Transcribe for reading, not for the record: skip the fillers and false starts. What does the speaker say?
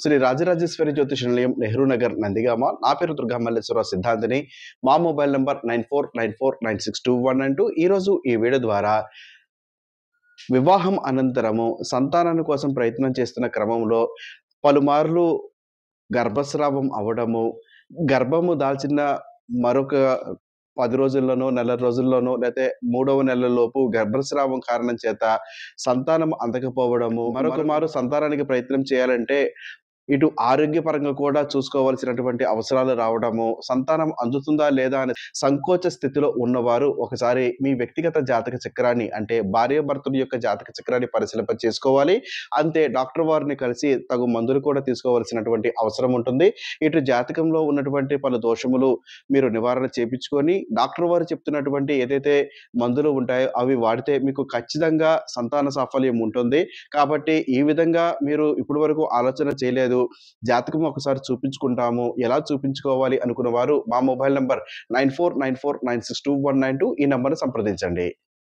శ్రీ రాజరాజేశ్వరి జ్యోతిష నిలయం, నెహ్రూ నగర్, నందిగామ. నా పేరు దుర్గామల్లేశ్వరరావు సిద్ధాంతిని. మా మొబైల్ నంబర్ 9494962192. ఈరోజు ఈ వీడియో ద్వారా వివాహం అనంతరము సంతానాన్ని కోసం ప్రయత్నం చేస్తున్న క్రమంలో పలుమార్లు గర్భస్రావం అవ్వడము, గర్భము దాల్చిన మరొక 10 రోజుల్లోనో, నెల రోజుల్లోనో లేతే మూడవ నెలలోపు గర్భస్రావం కారణం చేత సంతానం అందకపోవడము, మరొక మారు సంతానానికి ప్రయత్నం చేయాలంటే ఇటు ఆరోగ్యపరంగా కూడా చూసుకోవాల్సినటువంటి అవసరాలు రావడము, సంతానం అందుతుందా లేదా అనే సంకోచ స్థితిలో ఉన్నవారు ఒకసారి మీ వ్యక్తిగత జాతక చక్రాన్ని, అంటే భార్యాభర్తల యొక్క జాతక చక్రాన్ని పరిశీలింప చేసుకోవాలి. అంతే డాక్టర్ వారిని కలిసి తగు మందులు కూడా తీసుకోవాల్సినటువంటి అవసరం ఉంటుంది. ఇటు జాతకంలో ఉన్నటువంటి పలు దోషములు మీరు నివారణ చేపించుకొని డాక్టర్ వారు చెప్తున్నటువంటి ఏదైతే మందులు ఉంటాయో అవి వాడితే మీకు ఖచ్చితంగా సంతాన సాఫల్యం ఉంటుంది. కాబట్టి ఈ విధంగా మీరు ఇప్పటి వరకు ఆలోచన చేయలేదు, జాతకం ఒకసారి చూపించుకుంటాము, ఎలా చూపించుకోవాలి అనుకున్న వారు మా మొబైల్ నంబర్ 9494962192 ఈ నంబర్‌ని సంప్రదించండి.